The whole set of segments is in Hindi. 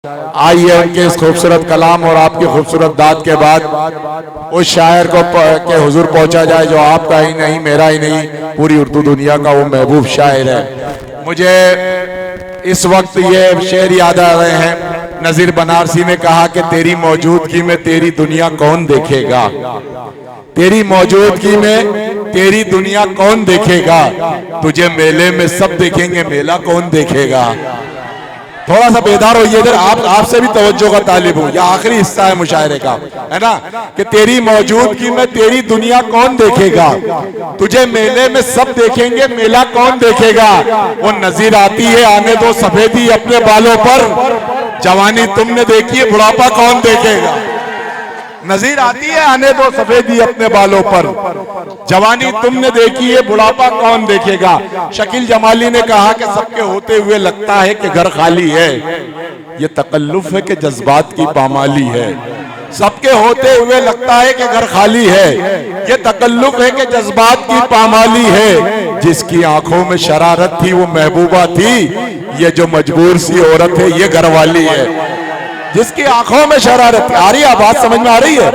आइए उनके इस खूबसूरत कलाम और आपकी खूबसूरत दाद के बाद उस शायर को के हुजूर पहुंचा जाए जो आपका ही नहीं, मेरा ही नहीं, पूरी उर्दू दुनिया का वो महबूब शायर है। मुझे इस वक्त ये शेर याद आ रहे हैं। नजीर बनारसी ने कहा कि तेरी मौजूदगी में तेरी दुनिया कौन देखेगा, तेरी मौजूदगी में तेरी दुनिया कौन देखेगा, तुझे मेले में सब देखेंगे, मेला कौन देखेगा। थोड़ा सा बेदार होइए इधर, आपसे भी तवज्जो का तालिब हूं। यह आखिरी हिस्सा है मुशायरे का, है ना, कि तेरी मौजूदगी में तेरी दुनिया कौन देखेगा, तुझे मेले में सब देखेंगे, मेला कौन देखेगा। वो नजीर आती है आने दो सफेदी अपने बालों पर, जवानी तुमने देखी है बुढ़ापा कौन देखेगा। नजीर आती है आने दो सफेदी अपने बालों पर, जवानी तुमने देखी है बुढ़ापा कौन देखेगा। शकील जमाली ने कहा कि सबके होते हुए लगता है कि घर खाली है, ये तकल्लुफ है कि जज्बात की पामाली है। सबके होते हुए लगता है कि घर खाली है, ये तकल्लुफ है कि जज्बात की पामाली है। जिसकी आंखों में शरारत थी वो महबूबा थी, ये जो मजबूर सी औरत है ये घरवाली है। जिसकी आंखों में शरारत, आ रही है बात समझ में आ रही है,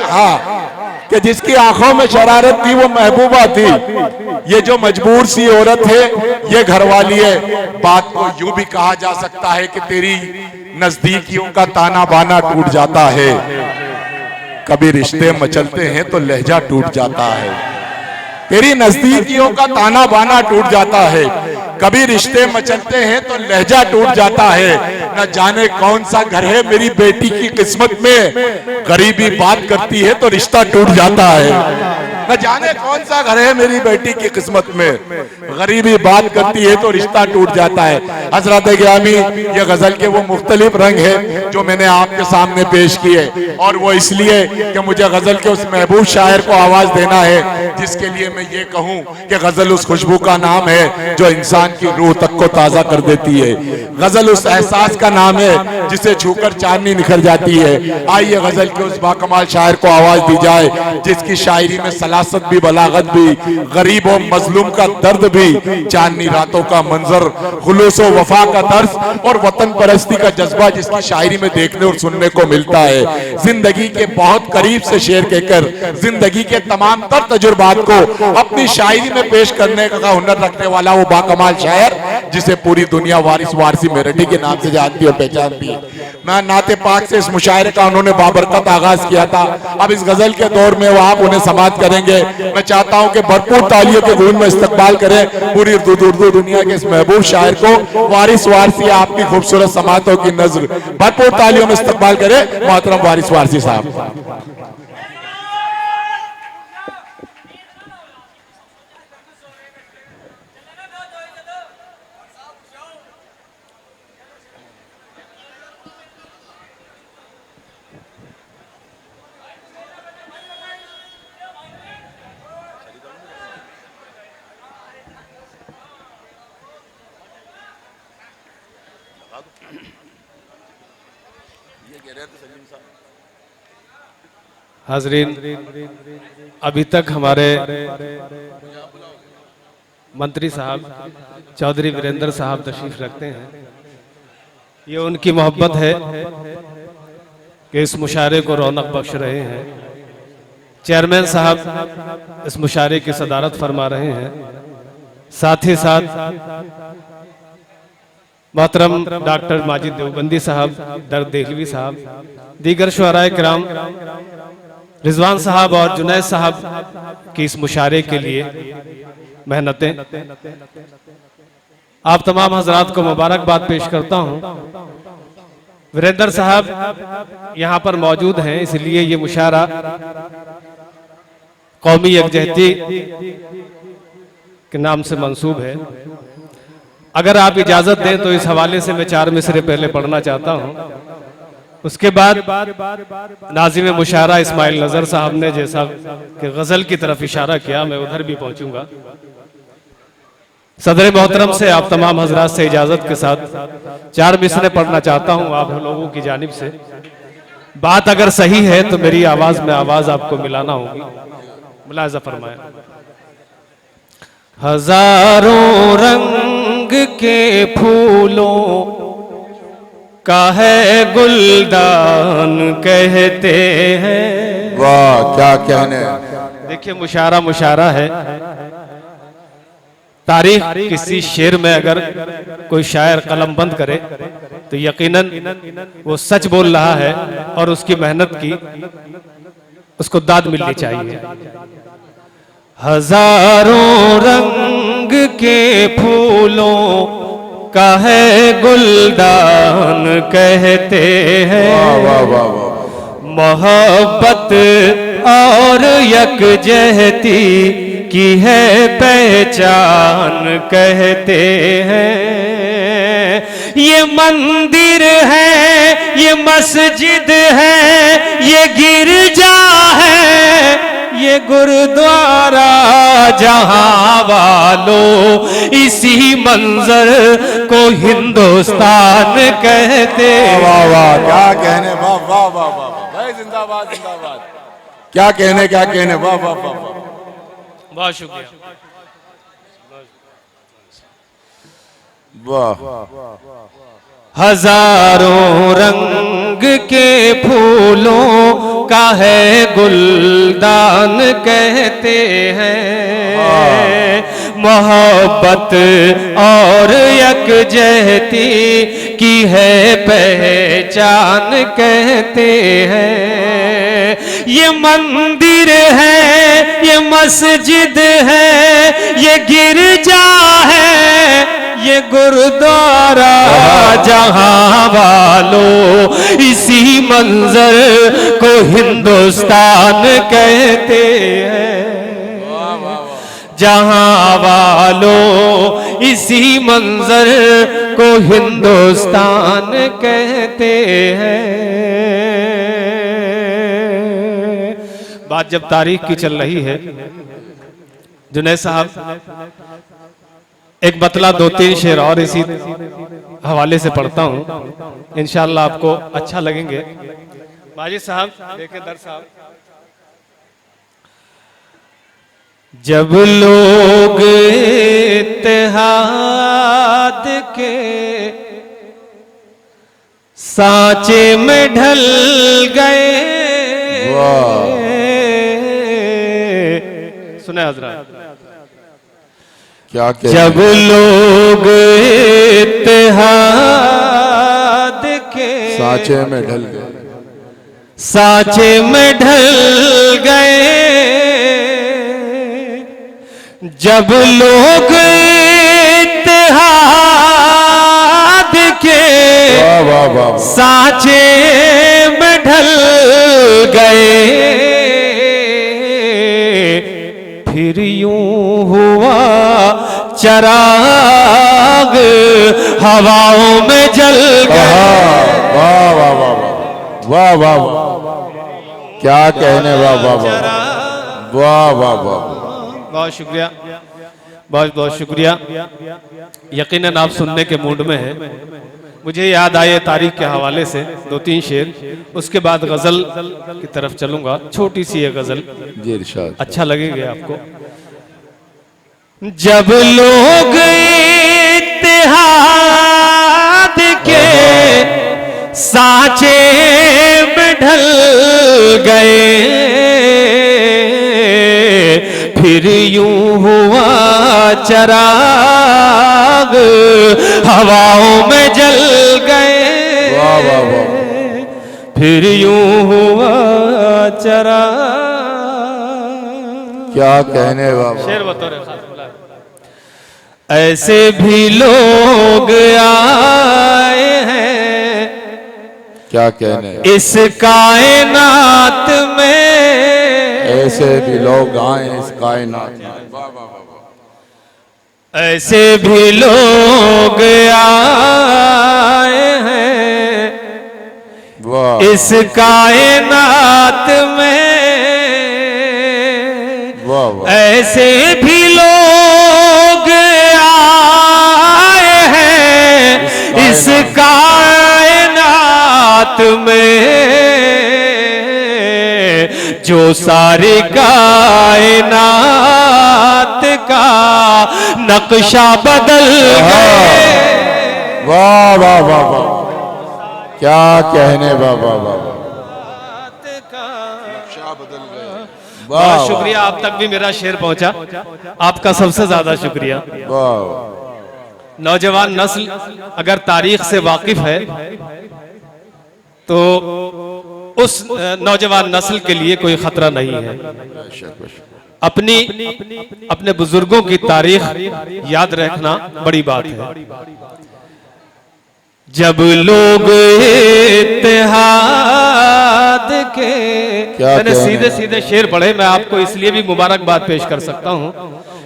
हाँ, कि जिसकी आंखों में शरारत थी वो महबूबा थी, ये जो मजबूर सी औरत है ये घरवाली है। बात को यूं भी कहा जा सकता है कि तेरी नजदीकियों का ताना बाना टूट जाता है, कभी रिश्ते मचलते हैं तो लहजा टूट जाता है। तेरी नजदीकियों का ताना बाना टूट जाता है, कभी रिश्ते मचलते हैं तो लहजा टूट जाता है। न जाने कौन सा घर है मेरी बेटी की किस्मत में, गरीबी बात करती है तो रिश्ता टूट जाता है। न जाने कौन सा घर है मेरी बेटी की किस्मत में, गरीबी बात करती है तो रिश्ता टूट जाता है। हजरत गिरामी, ये गजल के वो मुख्तलिफ रंग है जो मैंने आपके सामने पेश किए, और वो इसलिए कि मुझे गजल के उस महबूब शायर को आवाज देना है जिसके लिए मैं ये कहूं कि गजल उस खुशबू का नाम है जो इंसान की रूह तक को ताजा कर देती है। गजल उस एहसास का नाम है जिसे छूकर चांदनी निखर जाती है। आइए गजल के उस बाकमाल शायर को आवाज दी जाए जिसकी शायरी में सलासत भी, बलागत भी, गरीब और मजलूम का दर्द भी, चांदनी रातों का मंजर, खुलूस व वफा का दर्द और वतन परस्ती का जज्बा जिसकी शायरी में देखने और सुनने को मिलता है। जिंदगी के बहुत करीब से शेर कहकर जिंदगी के तमाम तर तजुर्बात को अपनी शायरी में पेश करने का हुनर रखने वाला वो बाकमाल शायर जिसे पूरी दुनिया वारिस वारसी मेरठी के नाम से जानती और पहचानती है। मैं नाते पाक से इस मुशायरे का उन्होंने बाबरकत आगाज किया था, अब इस गजल के दौर में वो आप उन्हें समाप्त करेंगे। मैं चाहता हूं कि भरपूर तालियों के गूंज में इस्तकबाल करें पूरी उर्दू दुनिया के इस महबूब शायर को। वारिस वारसी आपकी खूबसूरत समातों की नजर भरपूर तालियों में इस्तकबाल करें मोहतरम वारिस वारसी साहब। हाजरीन, अभी तक हमारे मंत्री साहब चौधरी वीरेंद्र साहब तशरीफ रखते हैं। ये उनकी मोहब्बत है कि इस मुशायरे को रौनक बख्श रहे हैं। चेयरमैन साहब इस मुशायरे की सदारत फरमा रहे हैं। साथ ही साथ मोहतरम डॉक्टर माजिद देवबंदी साहब, दर देहलवी साहब, दीगर शुअराए किराम, रिजवान साहब और जुनैद साहब की इस मुशायरे के लिए मेहनतें, आप तमाम हजरात को मुबारकबाद पेश करता हूं। वीरेंद्र साहब यहाँ पर मौजूद हैं, इसलिए ये मुशायरा कौमी यकजहती के नाम से मंसूब है। अगर आप इजाजत दें तो इस हवाले से मैं 4 मिसरे पहले पढ़ना चाहता हूं। उसके बाद नाज़िम मुशायरा इस्माइल नजर साहब ने जैसा कि गजल की तरफ इशारा किया, मैं उधर भी पहुंचूंगा। सदर मोहतरम से आप तमाम हजरात से इजाजत के साथ 4 मिसरे पढ़ना चाहता हूं आप लोगों की जानिब से। बात अगर सही है तो मेरी आवाज में आवाज आपको मिलाना होगी, मुलाजा फरमाएं। हजारों रंग के फूलों का है गुलदान कहते हैं। वाह क्या कहने। देखिए मुशारा है। तारीख किसी शेर में अगर कोई शायर कलम बंद करे तो यकीनन वो सच बोल रहा है और उसकी मेहनत की उसको दाद मिलनी चाहिए। हजारों रंग के फूलों का है गुलदान कहते हैं। वाह वाह वाह। मोहब्बत और यकजहती की है पहचान कहते हैं। ये मंदिर है, ये मस्जिद है, ये गिरजा है, ये गुरुद्वारा जहां वालों इसी मंजर को हिंदुस्तान कहते। वाह वाह क्या कहने। वाह वाह वाह वाह भाई जिंदाबाद जिंदाबाद। क्या कहने क्या कहने। वाह वाह वाह वाह। बहुत शुक्रिया। वाह। हजारों रंग के फूलों का है गुलदान कहते हैं। मोहब्बत और यकजहती की है पहचान कहते हैं। ये मंदिर है, ये मस्जिद है, ये गिरजा है, ये गुरुद्वारा जहां वालों इसी मंजर को हिंदुस्तान कहते हैं। जहां वालों इसी मंजर को हिंदुस्तान कहते हैं। बात जब तारीख की चल रही है, जुनैद साहब एक बतला 2-3 शेर और इसी हवाले से पढ़ता हूं, इंशाअल्लाह आपको अच्छा लगेंगे। माजिद साहब देखें दर साहब। जब लोग इत्तेहाद के सांचे में ढल गए। सुने हजरत क्या कहने। जब लोग इत्तेहाद के सांचे में ढल गए। सांचे में ढल गए। जब लोग इत्तेहाद के सांचे में ढल गए, फिर यूं हुआ चराग हवाओं में जल गए। वाह वाह वाह वाह वाह वाह क्या कहने। वाह वाह वाह वाह वाह वाह। बहुत शुक्रिया, बहुत बहुत शुक्रिया। यकीनन आप सुनने के मूड में हैं। मुझे याद आए तारीख के हवाले से 2-3 शेर, उसके बाद गजल की तरफ चलूंगा। छोटी सी है गजल, जी इरशाद। अच्छा लगेगा आपको। जब लोग इत्तेहाद के सांचे में ढल गए, फिर यूं हुआ चराग हवाओं में जल गए। वाह वाह वाह। फिर यूं हुआ चराग। क्या कहने। वाह शेर बतौर खास बुला। ऐसे भी लोग आए हैं क्या कहने। इस कायनात में, ऐसे भी लोग आए इस कायनात में। ऐसे भी लोग आए हैं वाह। इस कायनात में। वाह वाह। ऐसे भी लोग आए हैं इस कायनात में, जो सारी कायनात का नक्शा बदल गए। वाह वाह वाह वाह। क्या कहने बाबा बाबा बहुत शुक्रिया, आप तक भी मेरा शेर पहुंचा, आपका सबसे ज्यादा शुक्रिया। नौजवान नस्ल अगर तारीख से वाकिफ है तो उस नौजवान नस्ल के लिए कोई खतरा नहीं है। अपने बुजुर्गों की तारीख याद रखना बड़ी बात है। जब लोग इत्तेहाद के, मैंने सीधे सीधे शेर पढ़े, मैं आपको इसलिए भी मुबारकबाद पेश कर सकता हूं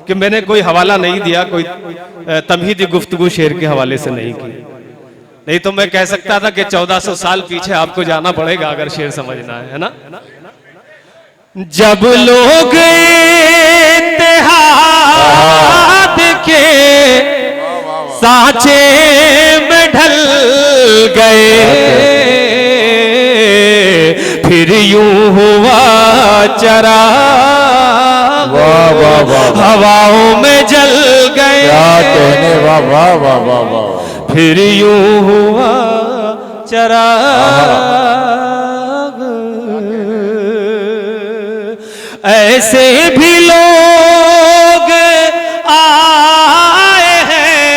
कि मैंने कोई हवाला नहीं दिया, कोई तमहीदी गुफ्तगू शेर के हवाले से नहीं की। नहीं तो मैं कह सकता था कि 1400 साल पीछे आपको जाना पड़ेगा अगर शेर समझना है ना। जब लोग इत्तेहाद के सांचे में ढल गए, फिर यूं हुआ चराग हवाओं में जल गए। क्या कहने वाह वाह वाह वाह वाह। फिर यूं हुआ चराग। ऐसे भी लोग आए हैं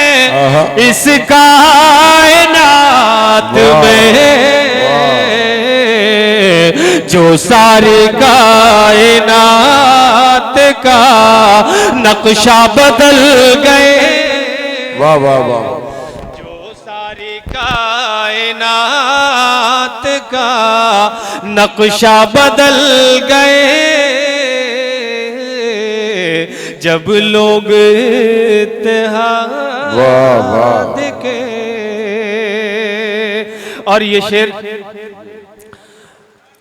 इस कायनात में, जो सारी कायनात का नक्शा बदल गए। वाह वाह वाह। जो सारी कायनात का नक्शा बदल गए। जब लोग इत्तेहाद के। और ये शेर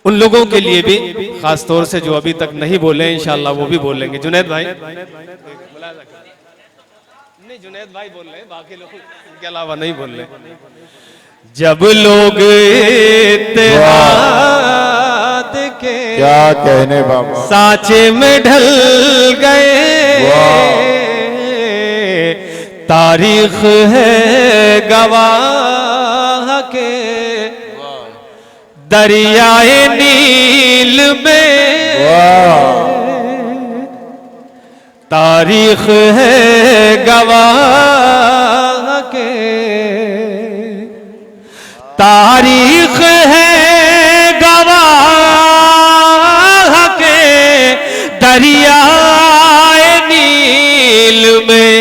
उन लोगों के लिए भी खास तौर से जो अभी तक नहीं बोले, इंशाल्लाह वो भी बोलेंगे। जुनैद भाई, नहीं जुनैद भाई बोल रहे हैं, बाकी लोग इनके अलावा नहीं बोल रहे। जब लोग इत्तेहाद के, क्या कहने बाबा, सांचे में ढल गए। तारीख है गवाह के दरियाए नील में। तारीख है गवाह के, तारीख है गवाह के दरियाए नील में।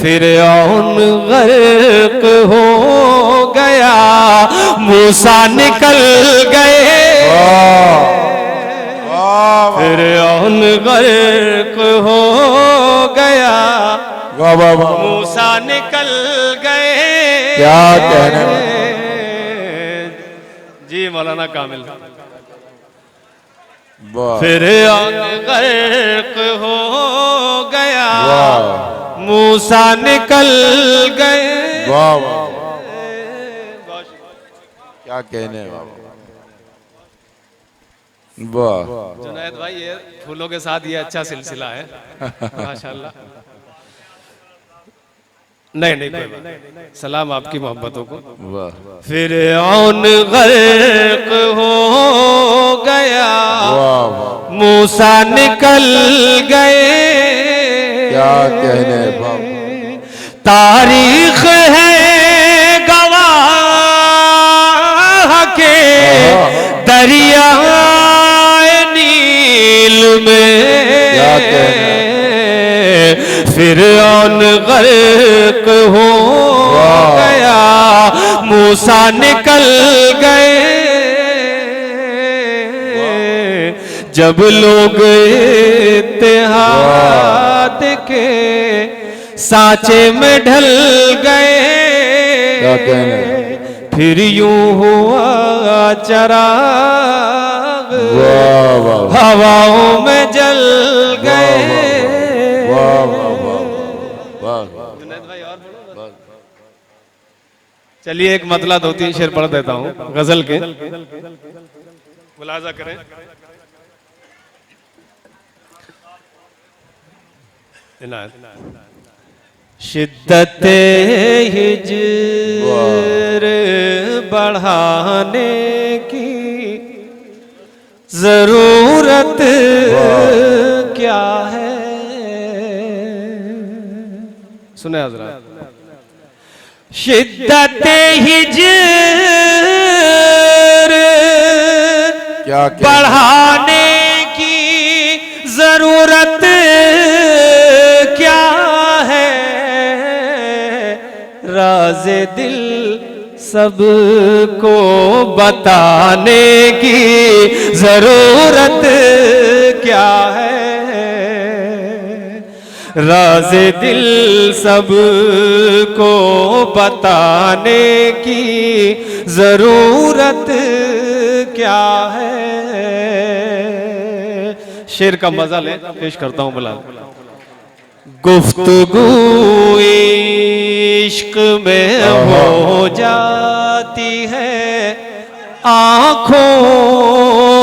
फिरऔन गर्क हो गया, मूसा निकल गए। फिरऔन गर्क हो गया, मूसा निकल गए। क्या कहने जी मौलाना कामिल। फिरऔन गर्क हो गया, मूसा निकल गए। वाह वाह, क्या कहने बाबा। वाह जुनैद भाई, ये फूलों के साथ ये अच्छा सिलसिला है माशाल्लाह। नहीं नहीं कोई बात, सलाम आपकी मोहब्बतों को। वाह। फिरऔन गर्क हो गया, मूसा निकल गए। क्या कहने बाबा। तारीख है गवाह के दरियाए नील में। क्या कहने। फिरऔन गर्क हो गया, मूसा निकल गए। जब लोग इत्तेहाद के सांचे में ढल गए। क्या कहने। फिर यूं हुआ चराग हवाओं में जल गए। जुनैद भाई और बोलो। चलिए एक मतला 2-3 शेर पढ़ देता हूँ गजल के, मुलाजा करें। शिद्दत हिज्र बढ़ाने की जरूरत क्या है। सुने हजरात, शिद्दत हिज्र क्या बढ़ाने की जरूरत क्या है। राज़े दिल सबको बताने की जरूरत क्या है। राज़े दिल सबको बताने की जरूरत क्या है। शेर का मजा ले, पेश करता हूं बिलाल। गुफ्तगू इश्क में हो जाती है आंखों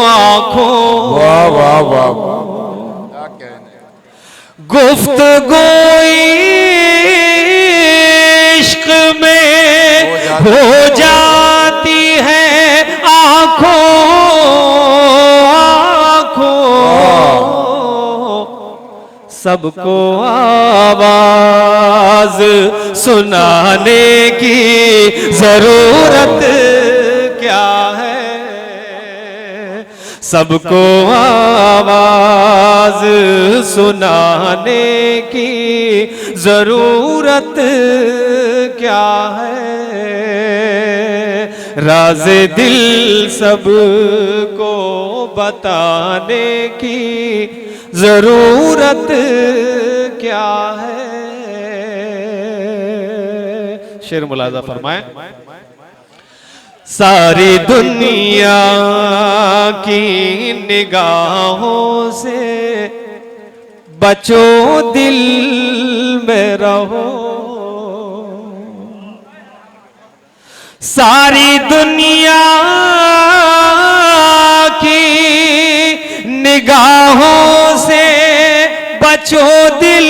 आंखों। वाह वाह वाह, गुफ्तगू इश्क में हो जाती है आंखों आंखों। सबको आवाज सुनाने की जरूरत क्या है। सबको आवाज सुनाने की जरूरत क्या है। राज़े दिल सबको बताने की जरूरत क्या है। शेर मुलाजा फरमाए। सारी दुनिया की निगाहों से बचो दिल में रहो। सारी दुनिया की निगाहों से बचो दिल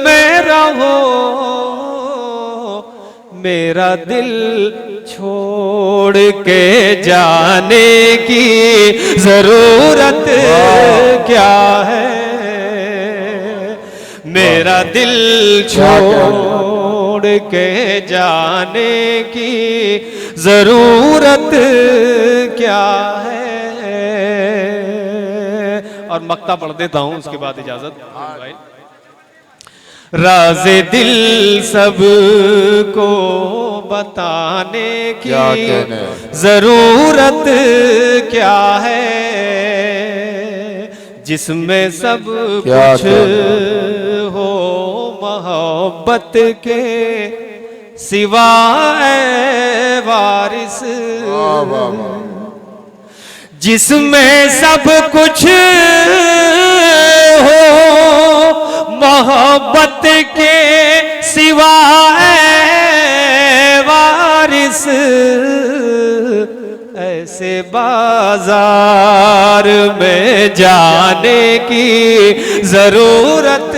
में रहो। मेरा दिल छोड़ के जाने की जरूरत क्या है। मेरा दिल छोड़ के जाने की जरूरत क्या है। और मक्ता पढ़ देता हूं, उसके बाद इजाजत। राज़े दिल सबको बताने की जरूरत क्या है। जिसमें सब कुछ हो मोहब्बत के सिवाय वारिस। जिसमें सब कुछ हो मोहब्बत के सिवाय वारिस। ऐसे बाजार में जाने की जरूरत